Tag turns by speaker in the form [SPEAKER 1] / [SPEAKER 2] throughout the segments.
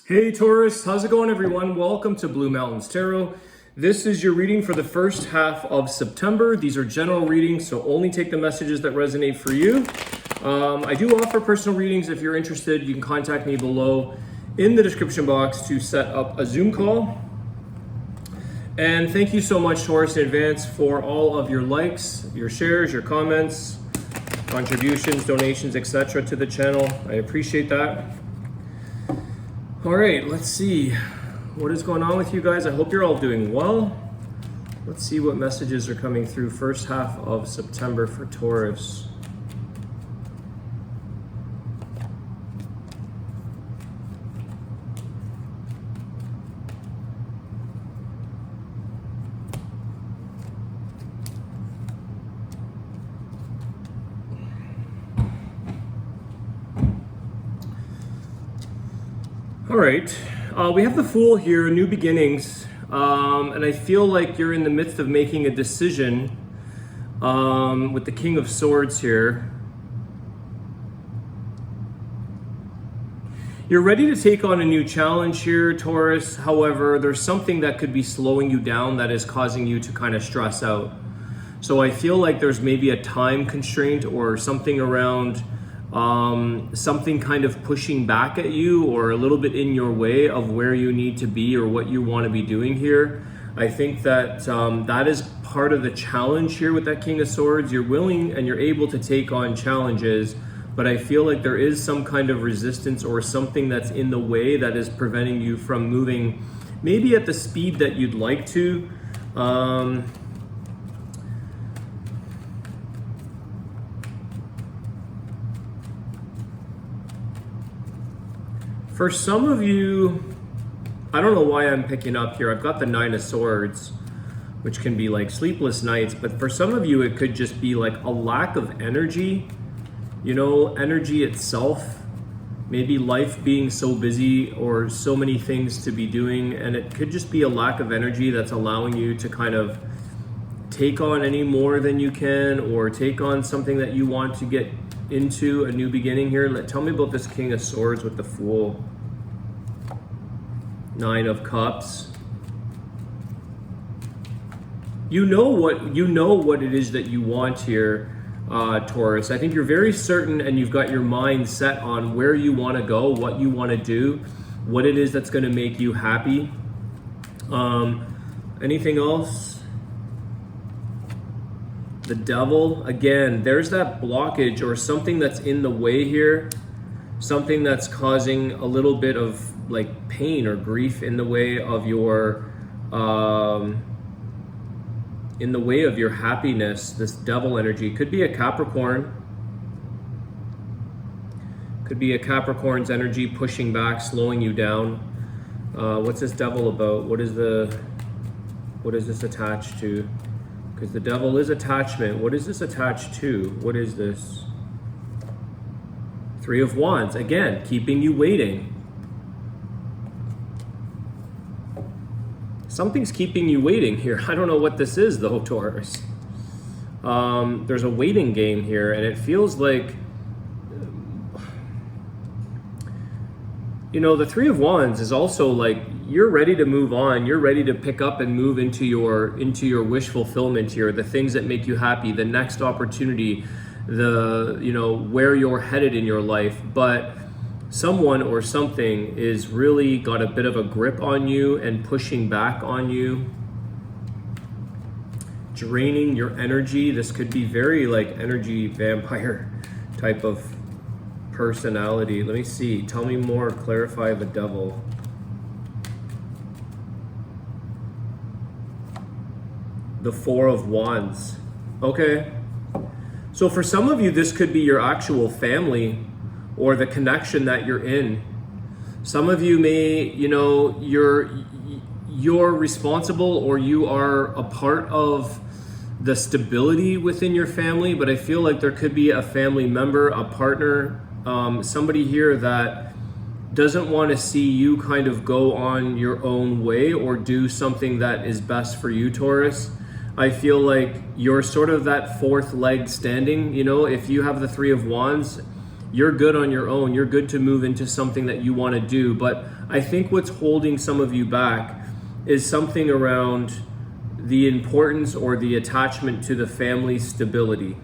[SPEAKER 1] Hey Taurus, how's it going everyone? Welcome to Blue Mountains Tarot. This is your reading for the first half of September. These are general readings, so only take the messages that resonate for you. I do offer personal readings. If you're interested, you can contact me below in the description box to set up a Zoom call. And thank you so much, Taurus, in advance for all of your likes, your shares, your comments, contributions, donations, etc. to the channel. I appreciate that. All right, let's see what is going on with you guys. I hope you're all doing well. Let's see what messages are coming through first half of September for Taurus. All right, we have the Fool here, new beginnings, and I feel like you're in the midst of making a decision with the King of Swords here. You're ready to take on a new challenge here, Taurus. However, there's something that could be slowing you down that is causing you to kind of stress out. So I feel like there's maybe a time constraint or something around something kind of pushing back at you or a little bit in your way of where you need to be or what you want to be doing here. I think that that is part of the challenge here with that King of Swords. You're willing and you're able to take on challenges, but I feel like there is some kind of resistance or something that's in the way that is preventing you from moving maybe at the speed that you'd like to. For some of you, I don't know why I'm picking up here. I've got the Nine of Swords, which can be like sleepless nights, but for some of you, it could just be like a lack of energy, you know, energy itself, maybe life being so busy or so many things to be doing, and it could just be a lack of energy that's allowing you to kind of take on any more than you can or take on something that you want to get into a new beginning here. Tell me about this King of Swords with the Fool. Nine of Cups. You know what it is that you want here, Taurus. I think you're very certain and you've got your mind set on where you want to go, what you want to do, what it is that's going to make you happy. Anything else? The Devil, again, there's that blockage or something that's in the way here, something that's causing a little bit of like pain or grief in the way of your happiness. This Devil energy could be a Capricorn, could be a Capricorn's energy pushing back, slowing you down. What's this Devil about? What is this attached to? Because the Devil is attachment. What is this attached to? What is this? Three of Wands. Again, keeping you waiting. Something's keeping you waiting here. I don't know what this is though, Taurus. There's a waiting game here, and it feels like, you know, the Three of Wands is also like, you're ready to move on. You're ready to pick up and move into your wish fulfillment here, the things that make you happy, the next opportunity, where you're headed in your life. But someone or something is really got a bit of a grip on you and pushing back on you, draining your energy. This could be very like energy vampire type of personality. Let me see. Tell me more. Clarify the Devil. The Four of Wands. Okay. So for some of you, this could be your actual family or the connection that you're in. Some of you may, you're responsible or you are a part of the stability within your family, but I feel like there could be a family member, a partner, somebody here that doesn't want to see you kind of go on your own way or do something that is best for you, Taurus. I feel like you're sort of that fourth leg standing. You know, if you have the Three of Wands, you're good on your own. You're good to move into something that you want to do. But I think what's holding some of you back is something around the importance or the attachment to the family stability.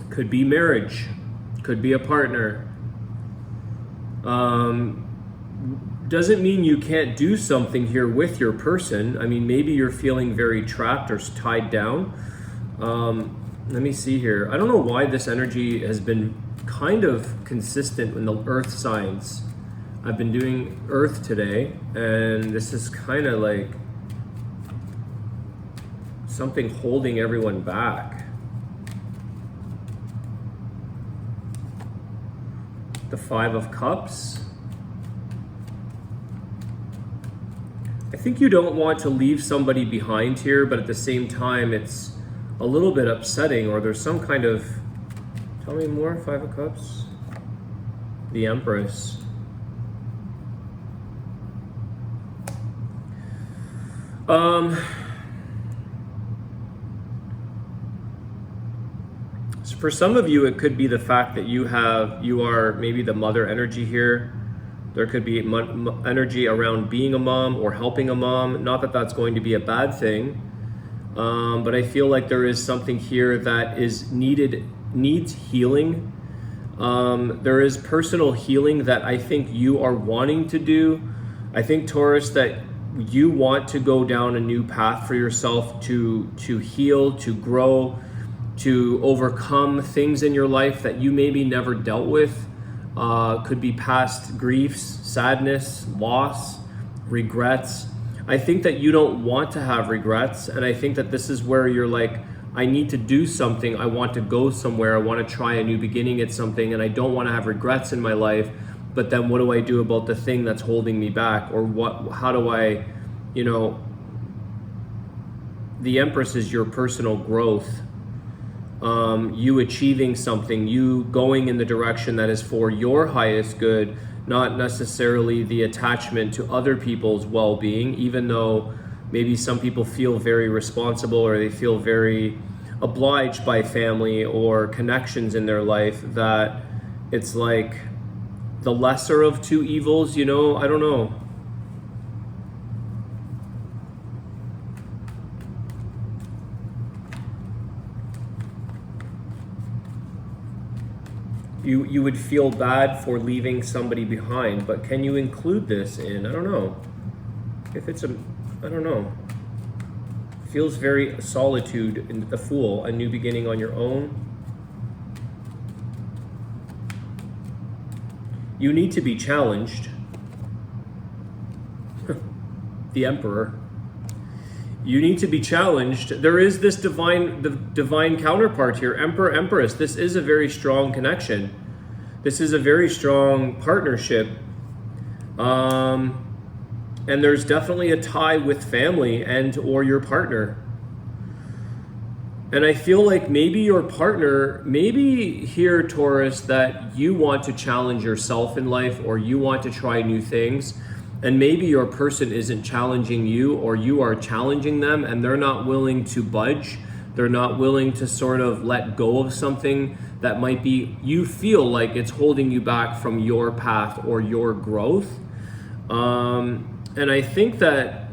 [SPEAKER 1] Could be marriage, could be a partner. Doesn't mean you can't do something here with your person. I mean, maybe you're feeling very trapped or tied down. Let me see here. I don't know why this energy has been kind of consistent in the earth signs. I've been doing earth today, and this is kind of like something holding everyone back. The Five of Cups. I think you don't want to leave somebody behind here, but at the same time, it's a little bit upsetting, or there's some kind of, tell me more, Five of Cups. The Empress. So for some of you, it could be the fact that you are maybe the mother energy here. There could be energy around being a mom or helping a mom. Not that that's going to be a bad thing, but I feel like there is something here that needs healing. There is personal healing that I think you are wanting to do. I think, Taurus, that you want to go down a new path for yourself to heal, to grow, to overcome things in your life that you maybe never dealt with. Could be past griefs, sadness, loss, regrets. I think that you don't want to have regrets, and I think that this is where you're like, I need to do something, I want to go somewhere, I want to try a new beginning at something, and I don't want to have regrets in my life, but then what do I do about the thing that's holding me back? Or how do I, the Empress is your personal growth. You achieving something, you going in the direction that is for your highest good, not necessarily the attachment to other people's well-being, even though maybe some people feel very responsible or they feel very obliged by family or connections in their life, that it's like the lesser of two evils, I don't know. You would feel bad for leaving somebody behind, but can you include this in? I don't know. If it's I don't know. Feels very solitude in the Fool, a new beginning on your own. You need to be challenged. The Emperor. You need to be challenged. There is this divine counterpart here, Emperor, Empress. This is a very strong connection. This is a very strong partnership. And there's definitely a tie with family and or your partner. And I feel like maybe your partner, maybe here, Taurus, that you want to challenge yourself in life, or you want to try new things. And maybe your person isn't challenging you, or you are challenging them, and they're not willing to budge. They're not willing to sort of let go of something that might be, you feel like it's holding you back from your path or your growth. And I think that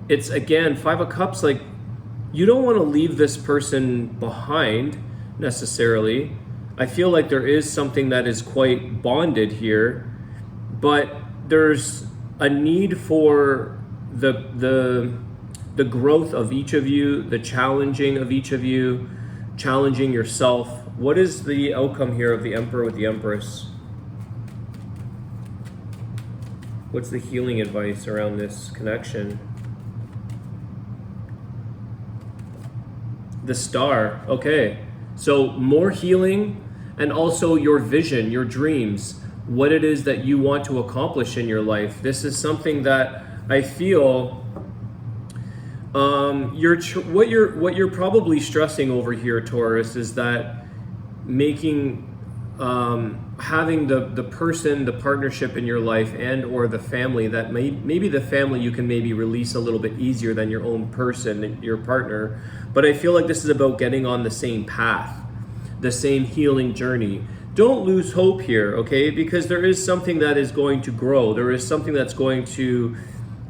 [SPEAKER 1] it's, again, Five of Cups, like, you don't want to leave this person behind necessarily. I feel like there is something that is quite bonded here, but there's a need for the growth of each of you, the challenging of each of you, challenging yourself. What is the outcome here of the Emperor with the Empress? What's the healing advice around this connection? The Star. Okay, so more healing, and also your vision, your dreams, what it is that you want to accomplish in your life. This is something that I feel what you're probably stressing over here, Taurus, is that having the person, the partnership in your life, and or the family, that maybe the family you can maybe release a little bit easier than your own person, your partner. But I feel like this is about getting on the same path. the same healing journey. Don't lose hope here, okay? Because there is something that is going to grow. There is something that's going to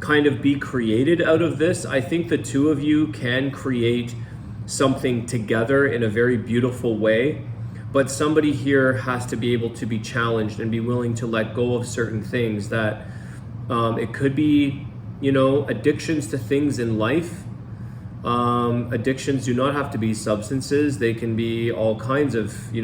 [SPEAKER 1] kind of be created out of this. I think the two of you can create something together in a very beautiful way, but somebody here has to be able to be challenged and be willing to let go of certain things that it could be, addictions to things in life. Addictions do not have to be substances. They can be all kinds of,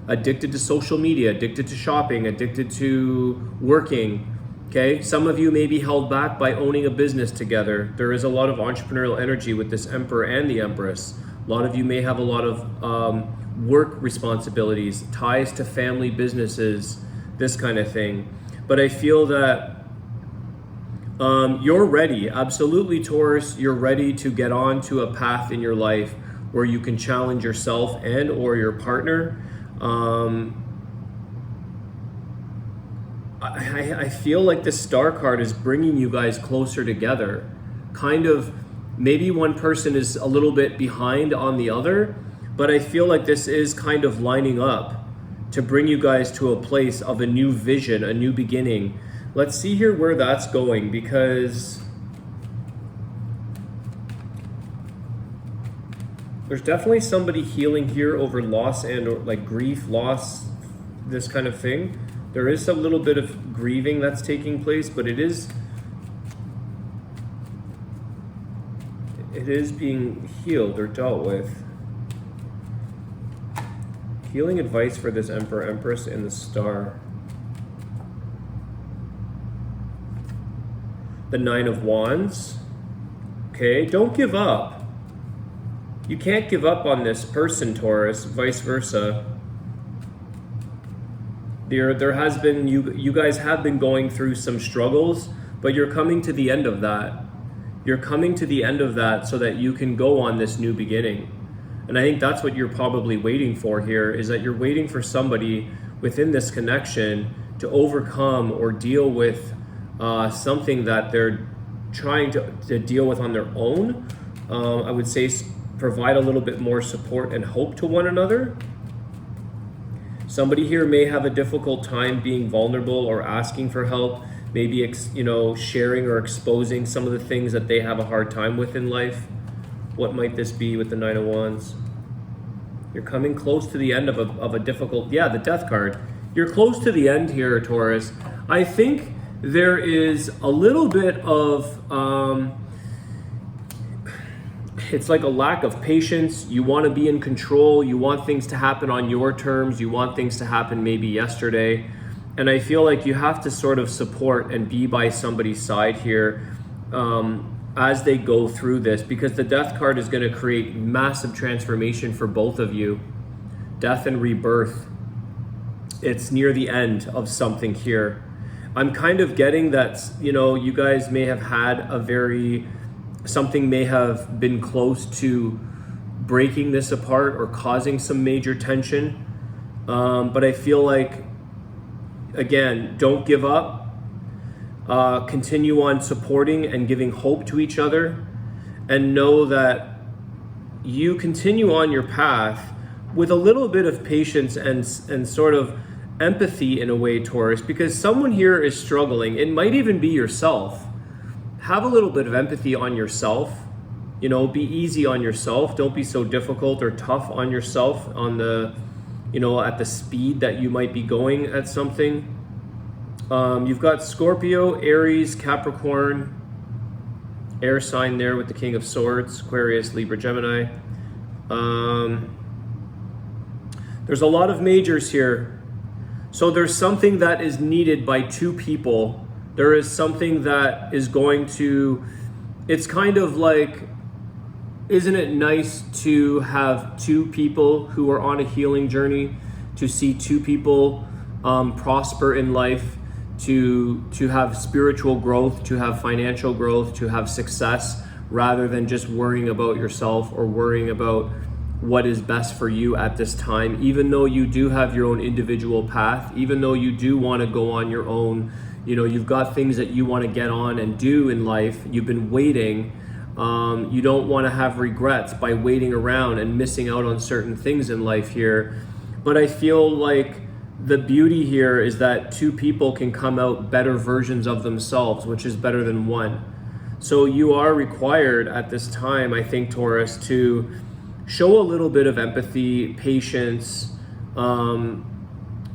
[SPEAKER 1] addicted to social media, addicted to shopping, addicted to working. Okay, some of you may be held back by owning a business together. There is a lot of entrepreneurial energy with this Emperor and the Empress. A lot of you may have a lot of work responsibilities, ties to family businesses, this kind of thing. But I feel that you're ready, absolutely, Taurus. You're ready to get on to a path in your life where you can challenge yourself and or your partner. I feel like the Star card is bringing you guys closer together. Kind of, maybe one person is a little bit behind on the other, but I feel like this is kind of lining up to bring you guys to a place of a new vision, a new beginning. Let's see here where that's going, because there's definitely somebody healing here over loss and or like grief, loss, this kind of thing. There is a little bit of grieving that's taking place, but it is being healed or dealt with. Healing advice for this Emperor, Empress, and the Star. The Nine of Wands. Okay, don't give up. You can't give up on this person, Taurus, vice versa. There has been, you guys have been going through some struggles, but you're coming to the end of that. You're coming to the end of that so that you can go on this new beginning. And I think that's what you're probably waiting for here, is that you're waiting for somebody within this connection to overcome or deal with something that they're trying to deal with on their own. I would say provide a little bit more support and hope to one another. Somebody here may have a difficult time being vulnerable or asking for help, maybe sharing or exposing some of the things that they have a hard time with in life. What might this be with the Nine of Wands? You're coming close to the end of a difficult, the Death card. You're close to the end here, Taurus. I think there is a little bit of, it's like a lack of patience. You want to be in control. You want things to happen on your terms. You want things to happen maybe yesterday. And I feel like you have to sort of support and be by somebody's side here as they go through this, because the Death card is going to create massive transformation for both of you. Death and rebirth. It's near the end of something here. I'm kind of getting that, you guys may have had something may have been close to breaking this apart or causing some major tension. But I feel like, again, don't give up. Continue on supporting and giving hope to each other, and know that you continue on your path with a little bit of patience and sort of empathy in a way, Taurus, because someone here is struggling. It might even be yourself. Have a little bit of empathy on yourself. Be easy on yourself. Don't be so difficult or tough on yourself on the, at the speed that you might be going at something. You've got Scorpio, Aries, Capricorn, air sign there with the King of Swords, Aquarius, Libra, Gemini. There's a lot of majors here. So there's something that is needed by two people. There is something that is going to, it's kind of like, isn't it nice to have two people who are on a healing journey, to see two people prosper in life, to have spiritual growth, to have financial growth, to have success, rather than just worrying about yourself or worrying about what is best for you at this time. Even though you do have your own individual path, even though you do want to go on your own, you've got things that you want to get on and do in life, you've been waiting. You don't want to have regrets by waiting around and missing out on certain things in life here. But I feel like the beauty here is that two people can come out better versions of themselves, which is better than one. So you are required at this time, I think, Taurus, to show a little bit of empathy, patience,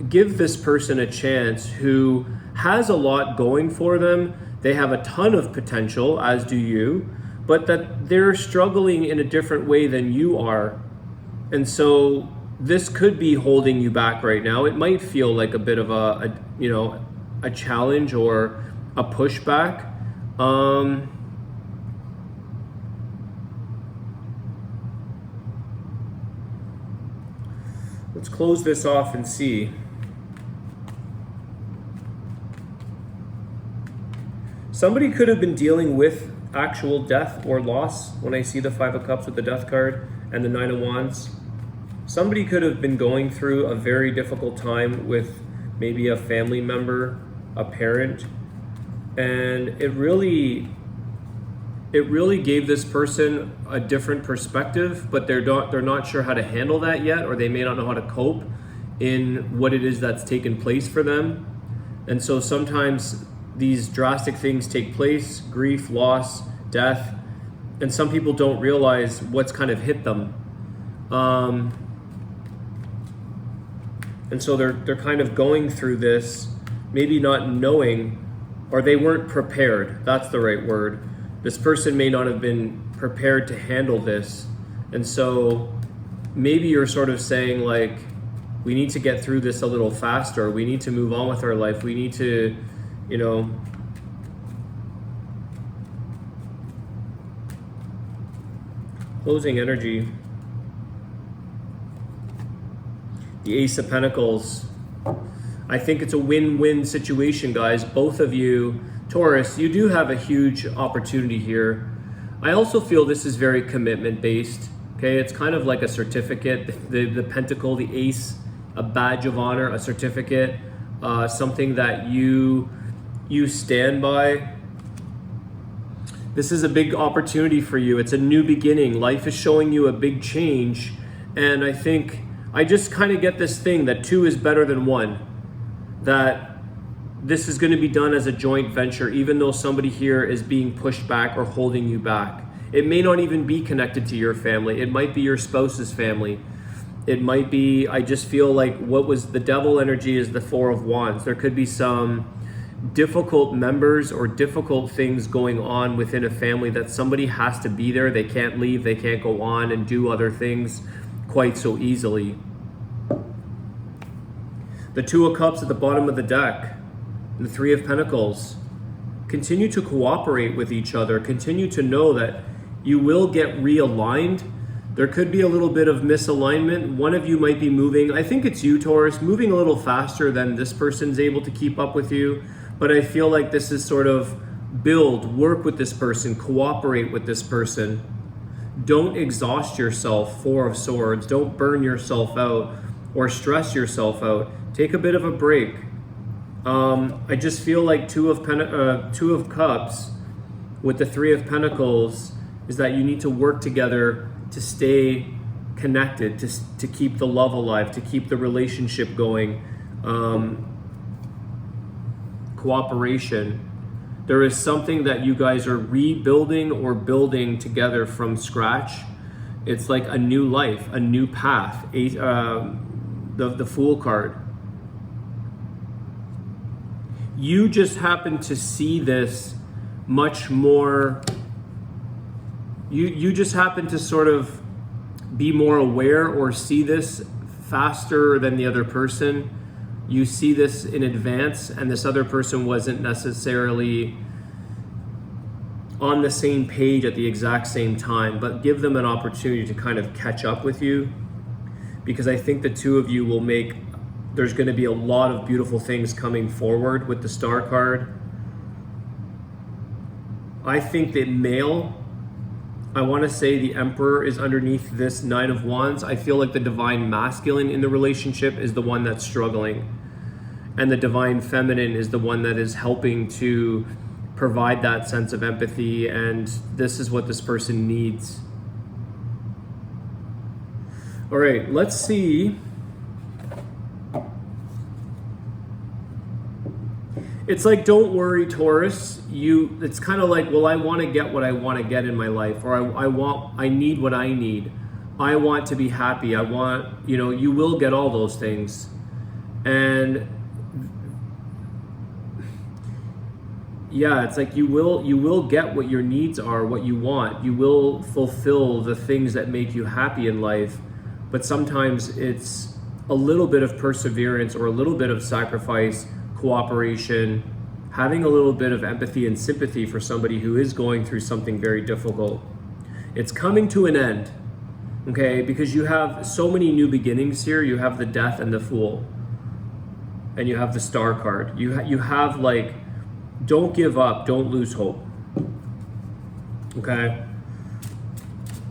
[SPEAKER 1] give this person a chance who has a lot going for them. They have a ton of potential, as do you, but that they're struggling in a different way than you are. And so this could be holding you back right now. It might feel like a bit of a challenge or a pushback. Let's close this off and see. Somebody could have been dealing with actual death or loss when I see the Five of Cups with the Death card and the Nine of Wands. Somebody could have been going through a very difficult time with maybe a family member, a parent, and it really gave this person a different perspective, but they're not sure how to handle that yet, or they may not know how to cope in what it is that's taken place for them. And so sometimes these drastic things take place: grief, loss, death, and some people don't realize what's kind of hit them. And so they're kind of going through this, maybe not knowing, or they weren't prepared. That's the right word. This person may not have been prepared to handle this. And so maybe you're sort of saying, like, we need to get through this a little faster. We need to move on with our life. We need to, closing energy. The Ace of Pentacles. I think it's a win-win situation, guys. Both of you, Taurus, you do have a huge opportunity here. I also feel this is very commitment-based. Okay, it's kind of like a certificate. The Pentacle, the Ace, a badge of honor, a certificate, something that you stand by. This is a big opportunity for you. It's a new beginning. Life is showing you a big change, and I think I just kind of get this thing that two is better than one, that this is going to be done as a joint venture, even though somebody here is being pushed back or holding you back. It may not even be connected to your family. It might be your spouse's family. It might be, I just feel like what was the Devil energy is the Four of Wands. There could be some difficult members or difficult things going on within a family that somebody has to be there. They can't leave. They can't go on and do other things quite so easily. The Two of Cups at the bottom of the deck, the Three of Pentacles. Continue to cooperate with each other. Continue to know that you will get realigned. There could be a little bit of misalignment. One of you might be moving, I think it's you, Taurus, moving a little faster than this person's able to keep up with you. But I feel like this is sort of work with this person, cooperate with this person. Don't exhaust yourself, Four of Swords. Don't burn yourself out or stress yourself out. Take a bit of a break. I just feel like Two of Cups with the Three of Pentacles is that you need to work together to stay connected, to keep the love alive, to keep the relationship going. Cooperation. There is something that you guys are rebuilding or building together from scratch. It's like a new life, a new path. The Fool card. You just happen to see this much more. You just happen to sort of be more aware or see this faster than the other person. You see this in advance, and this other person wasn't necessarily on the same page at the exact same time, but give them an opportunity to kind of catch up with you, because I think the two of you will there's going to be a lot of beautiful things coming forward with the Star card. I think that I want to say the Emperor is underneath this Nine of Wands. I feel like the Divine Masculine in the relationship is the one that's struggling, and the Divine Feminine is the one that is helping to provide that sense of empathy, and this is what this person needs. All right, let's see. It's like, don't worry, Taurus. It's kind of like, well, I want to get what I want to get in my life, or I need what I need. I want to be happy. I want, you will get all those things. And yeah, it's like you will get what your needs are, what you want. You will fulfill the things that make you happy in life. But sometimes it's a little bit of perseverance or a little bit of sacrifice, cooperation, having a little bit of empathy and sympathy for somebody who is going through something very difficult. It's coming to an end, okay? Because you have so many new beginnings here. You have the Death and the Fool, and you have the Star card. You have like, don't give up, don't lose hope, okay?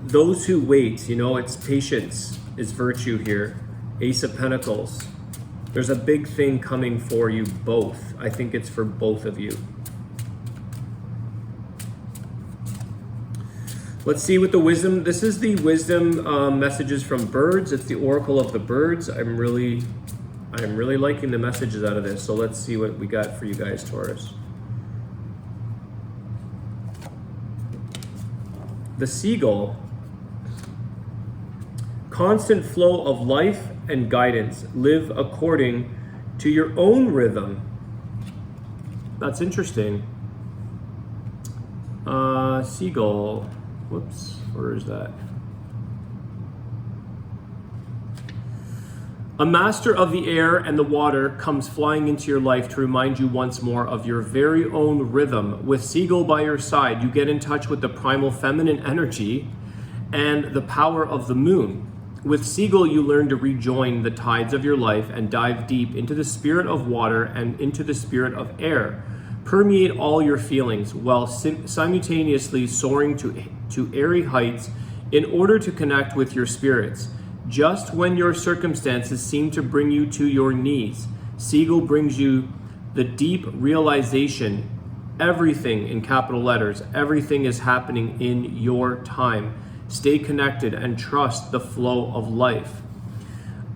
[SPEAKER 1] Those who wait, it's patience is virtue here. Ace of Pentacles. There's a big thing coming for you both. I think it's for both of you. Let's see with the wisdom. This is the wisdom messages from birds. It's the oracle of the birds. I'm really liking the messages out of this. So let's see what we got for you guys, Taurus. The seagull. Constant flow of life and guidance. Live according to your own rhythm. That's interesting. Seagull. Whoops, where is that? A master of the air and the water comes flying into your life to remind you once more of your very own rhythm. With Seagull by your side, you get in touch with the primal feminine energy and the power of the moon. With Seagull, you learn to rejoin the tides of your life and dive deep into the spirit of water and into the spirit of air. Permeate all your feelings while simultaneously soaring to airy heights in order to connect with your spirits. Just when your circumstances seem to bring you to your knees, Seagull brings you the deep realization, everything in capital letters, everything is happening in your time. Stay connected and trust the flow of life.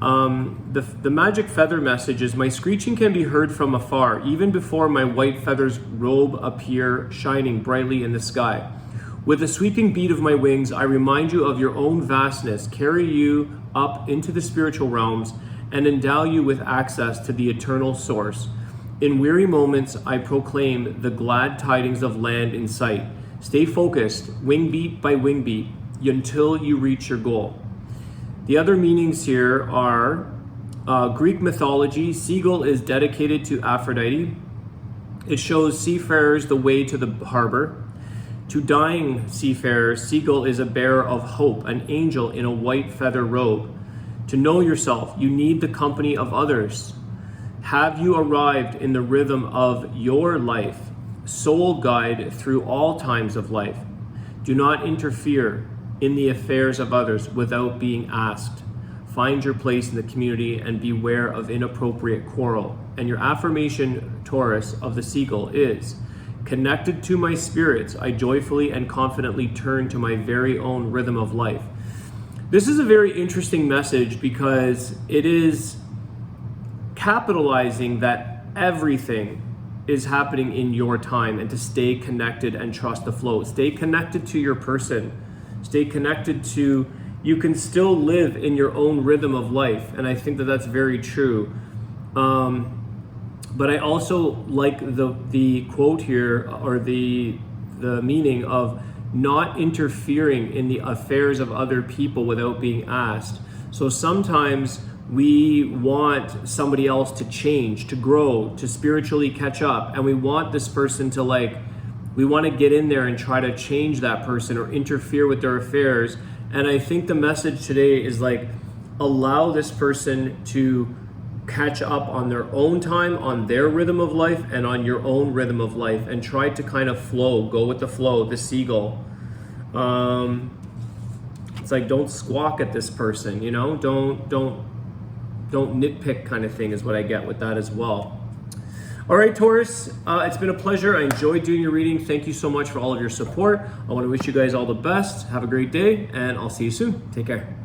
[SPEAKER 1] The magic feather message is, my screeching can be heard from afar, even before my white feathers robe appear shining brightly in the sky. With the sweeping beat of my wings, I remind you of your own vastness, carry you up into the spiritual realms, and endow you with access to the eternal source. In weary moments, I proclaim the glad tidings of land in sight. Stay focused, wing beat by wing beat, until you reach your goal. The other meanings here are Greek mythology. Seagull is dedicated to Aphrodite. It shows seafarers the way to the harbor. To dying seafarers, Seagull is a bearer of hope, an angel in a white feather robe. To know yourself, you need the company of others. Have you arrived in the rhythm of your life? Soul guide through all times of life. Do not interfere in the affairs of others without being asked. Find your place in the community and beware of inappropriate quarrel. And your affirmation, Taurus, of the Seagull is, connected to my spirits, I joyfully and confidently turn to my very own rhythm of life. This is a very interesting message because it is capitalizing that everything is happening in your time, and to stay connected and trust the flow. Stay connected to your person. Stay connected to, you can still live in your own rhythm of life. And I think that that's very true. But I also like the quote here, or the meaning of not interfering in the affairs of other people without being asked. So sometimes we want somebody else to change, to grow, to spiritually catch up. And we want this person to we want to get in there and try to change that person or interfere with their affairs. And I think the message today is allow this person to catch up on their own time, on their rhythm of life, and on your own rhythm of life, and try to kind of flow, go with the flow, the seagull. It's don't squawk at this person, don't nitpick kind of thing is what I get with that as well. All right, Taurus, it's been a pleasure. I enjoyed doing your reading. Thank you so much for all of your support. I want to wish you guys all the best. Have a great day, and I'll see you soon. Take care.